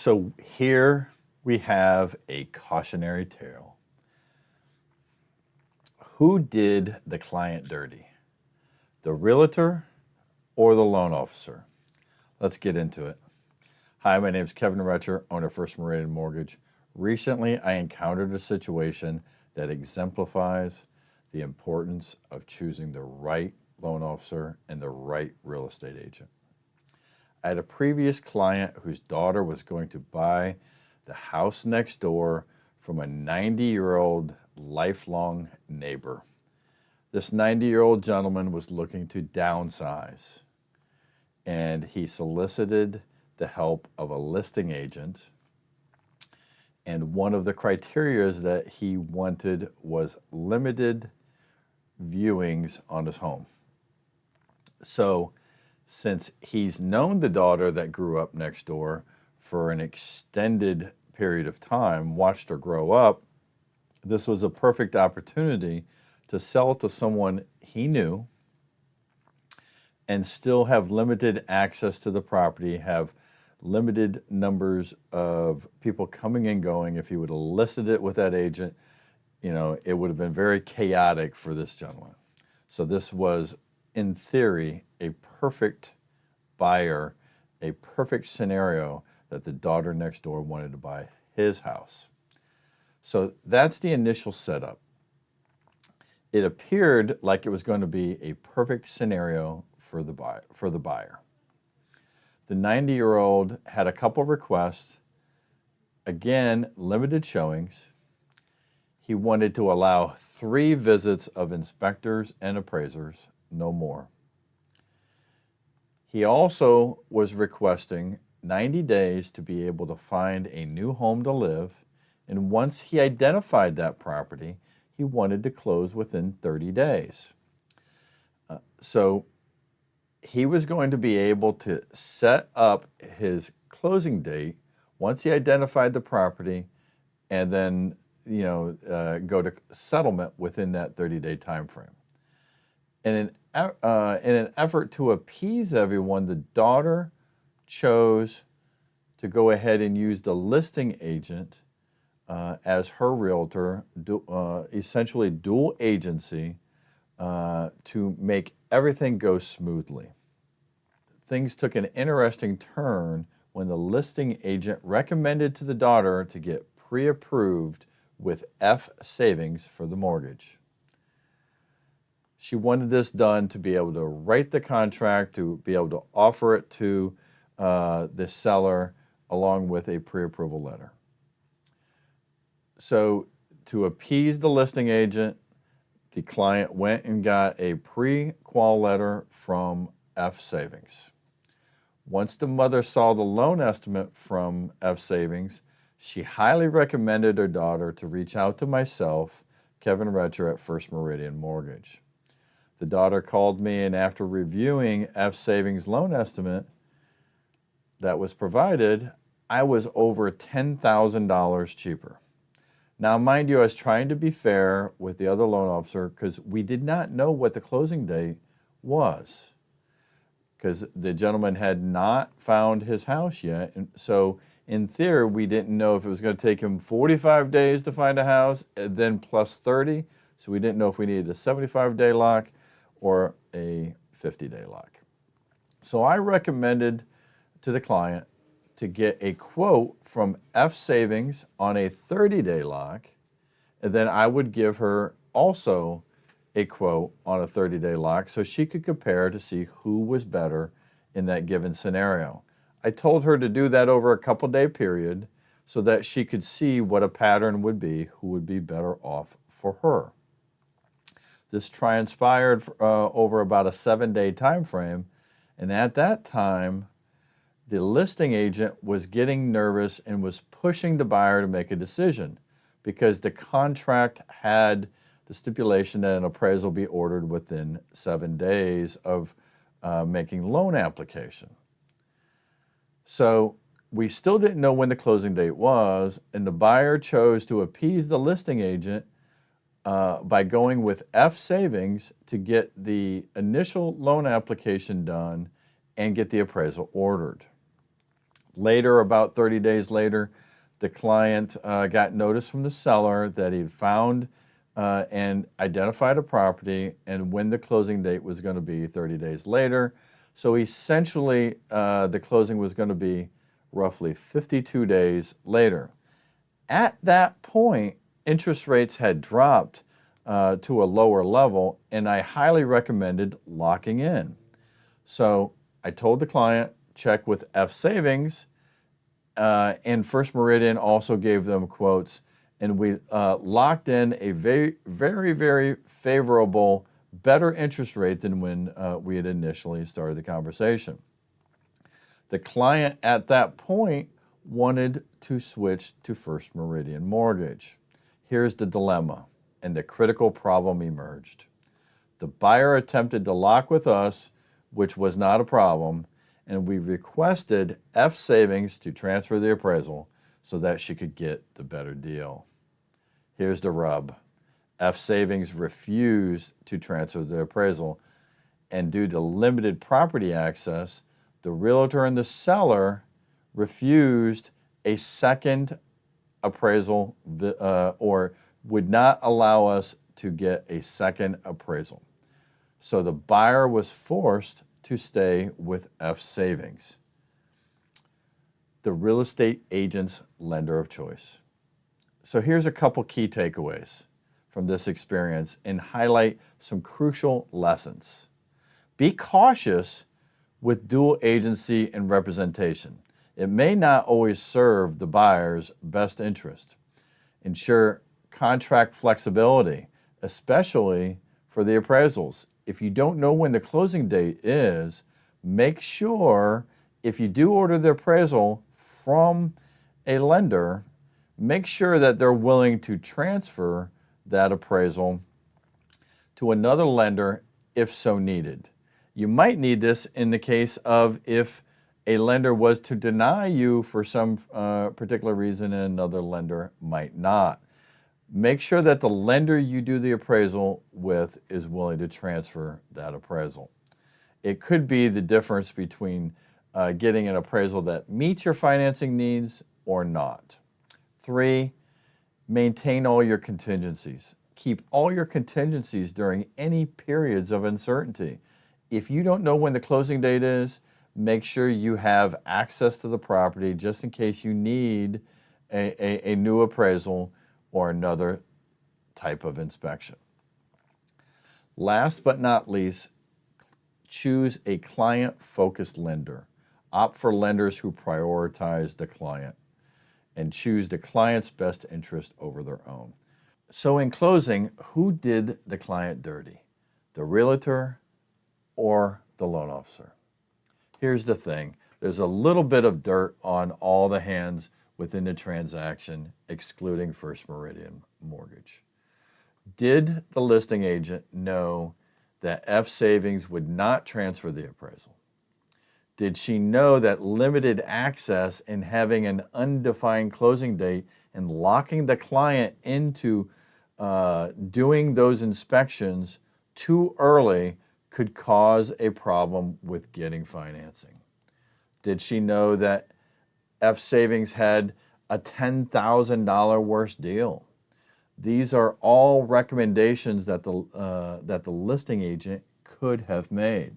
So here we have a cautionary tale. Who did the client dirty? The realtor or the loan officer? Let's get into it. Hi, my name is Kevin Retcher, owner of First Meridian Mortgage. Recently, I encountered a situation that exemplifies the importance of choosing the right loan officer and the right real estate agent. I had a previous client whose daughter was going to buy the house next door from a 90-year-old lifelong neighbor. This 90-year-old gentleman was looking to downsize, and he solicited the help of a listing agent. And one of the criteria that he wanted was limited viewings on his home. So since he's known the daughter that grew up next door for an extended period of time, watched her grow up, this was a perfect opportunity to sell it to someone he knew and still have limited access to the property, have limited numbers of people coming and going. If he would have listed it with that agent, it would have been very chaotic for this gentleman. So this was, in theory, a perfect buyer, a perfect scenario that the daughter next door wanted to buy his house. So that's the initial setup. It appeared like it was going to be a perfect scenario for the buyer. The 90-year-old had a couple requests. Again, limited showings. He wanted to allow 3 visits of inspectors and appraisers, no more. He also was requesting 90 days to be able to find a new home to live, and once he identified that property, he wanted to close within 30 days. So he was going to be able to set up his closing date once he identified the property, and then go to settlement within that 30-day time frame. In an effort to appease everyone, the daughter chose to go ahead and use the listing agent as her realtor, essentially dual agency, to make everything go smoothly. Things took an interesting turn when the listing agent recommended to the daughter to get pre-approved with F savings for the mortgage. She wanted this done to be able to write the contract, to be able to offer it to the seller along with a pre-approval letter. So to appease the listing agent, the client went and got a pre-qual letter from F Savings. Once the mother saw the loan estimate from F Savings, she highly recommended her daughter to reach out to myself, Kevin Retcher at First Meridian Mortgage. The daughter called me, and after reviewing F Savings loan estimate that was provided, I was over $10,000 cheaper. Now, mind you, I was trying to be fair with the other loan officer because we did not know what the closing date was, because the gentleman had not found his house yet. And so in theory, we didn't know if it was going to take him 45 days to find a house, and then plus 30. So we didn't know if we needed a 75-day lock or a 50-day lock. So I recommended to the client to get a quote from F Savings on a 30-day lock, and then I would give her also a quote on a 30-day lock so she could compare to see who was better in that given scenario. I told her to do that over a couple-day period so that she could see what a pattern would be, who would be better off for her. This transpired over about a 7-day time frame, and at that time, the listing agent was getting nervous and was pushing the buyer to make a decision because the contract had the stipulation that an appraisal be ordered within 7 days of making loan application. So we still didn't know when the closing date was, and the buyer chose to appease the listing agent by going with F Savings to get the initial loan application done and get the appraisal ordered. Later, about 30 days later, the client got notice from the seller that he'd found and identified a property and when the closing date was going to be 30 days later. So essentially, the closing was going to be roughly 52 days later. At that point, interest rates had dropped to a lower level, and I highly recommended locking in. So I told the client, check with F Savings, and First Meridian also gave them quotes, and we locked in a very, very, very favorable, better interest rate than when we had initially started the conversation. The client at that point wanted to switch to First Meridian Mortgage. Here's the dilemma, and the critical problem emerged. The buyer attempted to lock with us, which was not a problem, and we requested F Savings to transfer the appraisal so that she could get the better deal. Here's the rub. F Savings refused to transfer the appraisal, and due to limited property access, the realtor and the seller refused a second appraisal or would not allow us to get a second appraisal. So the buyer was forced to stay with F Savings, the real estate agent's lender of choice. So here's a couple key takeaways from this experience and highlight some crucial lessons. Be cautious with dual agency and representation. It may not always serve the buyer's best interest. Ensure contract flexibility, especially for the appraisals. If you don't know when the closing date is, make sure if you do order the appraisal from a lender, make sure that they're willing to transfer that appraisal to another lender if so needed. You might need this in the case of if a lender was to deny you for some particular reason and another lender might not. Make sure that the lender you do the appraisal with is willing to transfer that appraisal. It could be the difference between getting an appraisal that meets your financing needs or not. 3, maintain all your contingencies. Keep all your contingencies during any periods of uncertainty. If you don't know when the closing date is, make sure you have access to the property just in case you need a new appraisal or another type of inspection. Last but not least, choose a client-focused lender. Opt for lenders who prioritize the client and choose the client's best interest over their own. So in closing, who did the client dirty? The realtor or the loan officer? Here's the thing. There's a little bit of dirt on all the hands within the transaction, excluding First Meridian Mortgage. Did the listing agent know that F Savings would not transfer the appraisal? Did she know that limited access and having an undefined closing date and locking the client into doing those inspections too early could cause a problem with getting financing? Did she know that F Savings had a $10,000 worse deal? These are all recommendations that the listing agent could have made.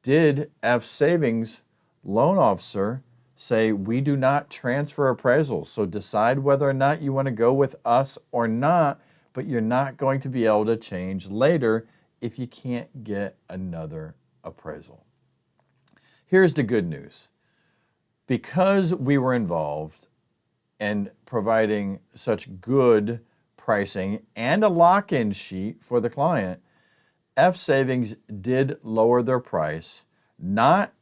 Did F Savings loan officer say, we do not transfer appraisals, so decide whether or not you want to go with us or not, but you're not going to be able to change later if you can't get another appraisal? Here's the good news. Because we were involved in providing such good pricing and a lock-in sheet for the client, F Savings did lower their price, not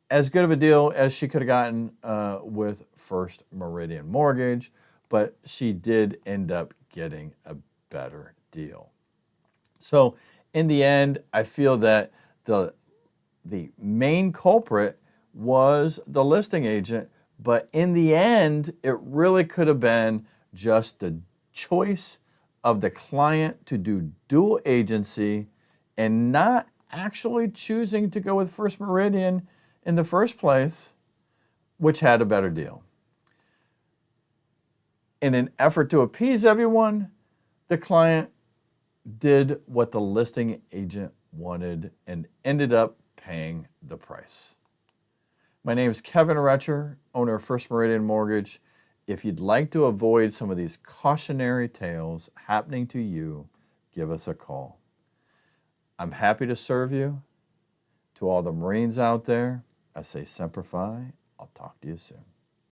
as good of a deal as she could have gotten with First Meridian Mortgage, but she did end up getting a better deal. So in the end, I feel that the main culprit was the listing agent, but in the end, it really could have been just the choice of the client to do dual agency and not actually choosing to go with First Meridian in the first place, which had a better deal. In an effort to appease everyone, the client did what the listing agent wanted and ended up paying the price. My name is Kevin Retcher, owner of First Meridian Mortgage. If you'd like to avoid some of these cautionary tales happening to you, give us a call. I'm happy to serve you. To all the Marines out there, I say semper fi. I'll talk to you soon.